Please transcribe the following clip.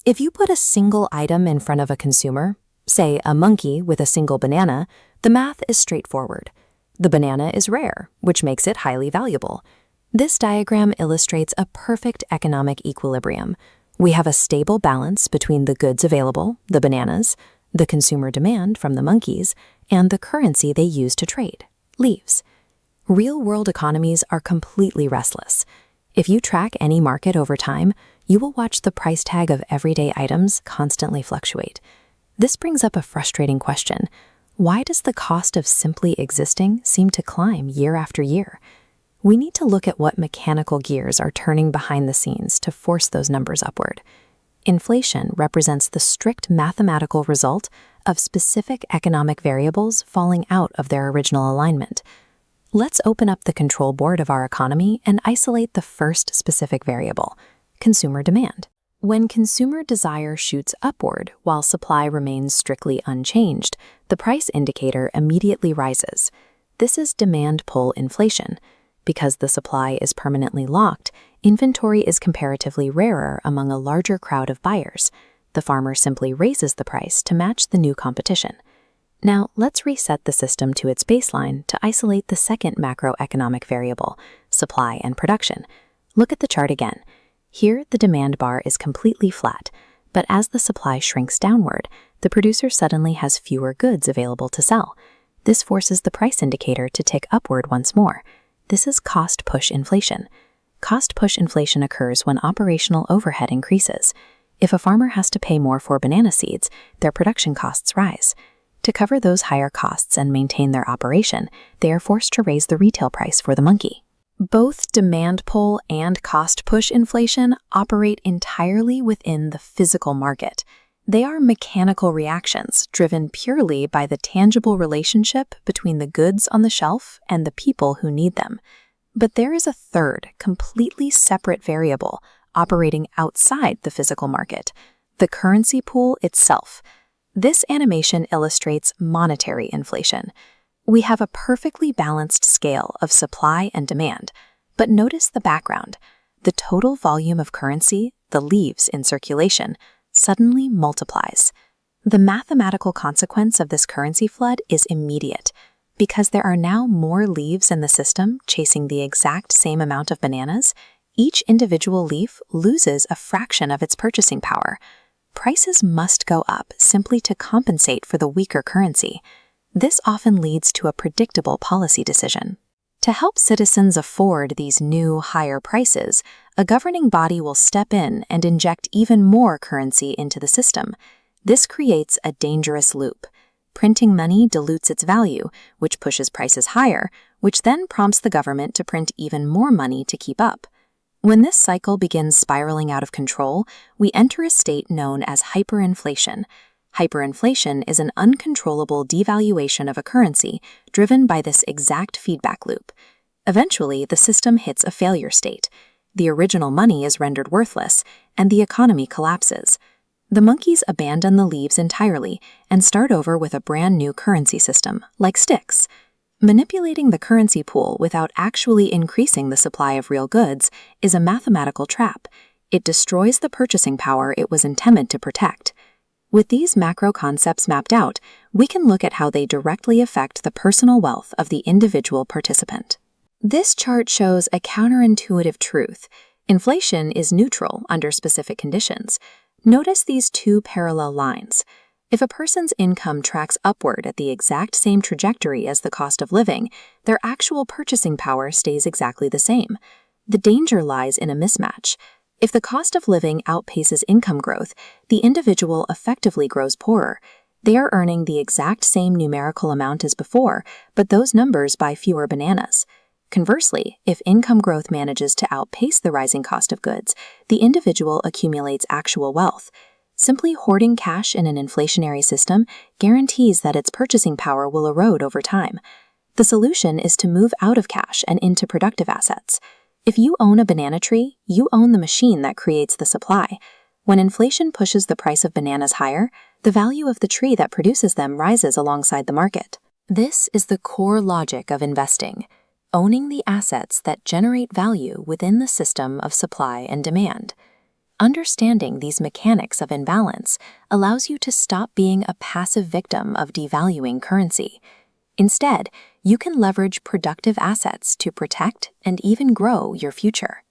If you put a single item in front of a consumer, say a monkey with a single banana, the math is straightforward. The banana is rare, which makes it highly valuable. This diagram illustrates a perfect economic equilibrium. We have a stable balance between the goods available, the bananas, the consumer demand from the monkeys, and the currency they use to trade, leaves. Real-world economies are completely restless. If you track any market over time, you will watch the price tag of everyday items constantly fluctuate. This brings up a frustrating question. Why does the cost of simply existing seem to climb year after year? We need to look at what mechanical gears are turning behind the scenes to force those numbers upward. Inflation represents the strict mathematical result of specific economic variables falling out of their original alignment. Let's open up the control board of our economy and isolate the first specific variable, consumer demand. When consumer desire shoots upward while supply remains strictly unchanged, the price indicator immediately rises. This is demand-pull inflation. Because the supply is permanently locked, inventory is comparatively rarer among a larger crowd of buyers. The farmer simply raises the price to match the new competition. Now, let's reset the system to its baseline to isolate the second macroeconomic variable, supply and production. Look at the chart again. Here, the demand bar is completely flat, but as the supply shrinks downward, the producer suddenly has fewer goods available to sell. This forces the price indicator to tick upward once more. This is cost-push inflation. Cost-push inflation occurs when operational overhead increases. If a farmer has to pay more for banana seeds, their production costs rise. To cover those higher costs and maintain their operation, they are forced to raise the retail price for the monkey. Both demand pull and cost-push inflation operate entirely within the physical market. They are mechanical reactions driven purely by the tangible relationship between the goods on the shelf and the people who need them. But there is a third, completely separate variable operating outside the physical market, the currency pool itself. This animation illustrates monetary inflation. We have a perfectly balanced scale of supply and demand, but notice the background. The total volume of currency, the leaves in circulation, suddenly multiplies. The mathematical consequence of this currency flood is immediate. Because there are now more leaves in the system chasing the exact same amount of bananas, each individual leaf loses a fraction of its purchasing power. Prices must go up simply to compensate for the weaker currency. This often leads to a predictable policy decision. To help citizens afford these new, higher prices, a governing body will step in and inject even more currency into the system. This creates a dangerous loop. Printing money dilutes its value, which pushes prices higher, which then prompts the government to print even more money to keep up. When this cycle begins spiraling out of control, we enter a state known as hyperinflation. Hyperinflation is an uncontrollable devaluation of a currency driven by this exact feedback loop. Eventually, the system hits a failure state. The original money is rendered worthless, and the economy collapses. The monkeys abandon the leaves entirely and start over with a brand new currency system, like sticks. Manipulating the currency pool without actually increasing the supply of real goods is a mathematical trap. It destroys the purchasing power it was intended to protect. With these macro concepts mapped out, we can look at how they directly affect the personal wealth of the individual participant. This chart shows a counterintuitive truth. Inflation is neutral under specific conditions. Notice these two parallel lines. If a person's income tracks upward at the exact same trajectory as the cost of living, their actual purchasing power stays exactly the same. The danger lies in a mismatch. If the cost of living outpaces income growth, the individual effectively grows poorer. They are earning the exact same numerical amount as before, but those numbers buy fewer bananas. Conversely, if income growth manages to outpace the rising cost of goods, the individual accumulates actual wealth. Simply hoarding cash in an inflationary system guarantees that its purchasing power will erode over time. The solution is to move out of cash and into productive assets. If you own a banana tree, you own the machine that creates the supply. When inflation pushes the price of bananas higher, the value of the tree that produces them rises alongside the market. This is the core logic of investing, owning the assets that generate value within the system of supply and demand. understanding these mechanics of imbalance allows you to stop being a passive victim of devaluing currency. Instead, you can leverage productive assets to protect and even grow your future.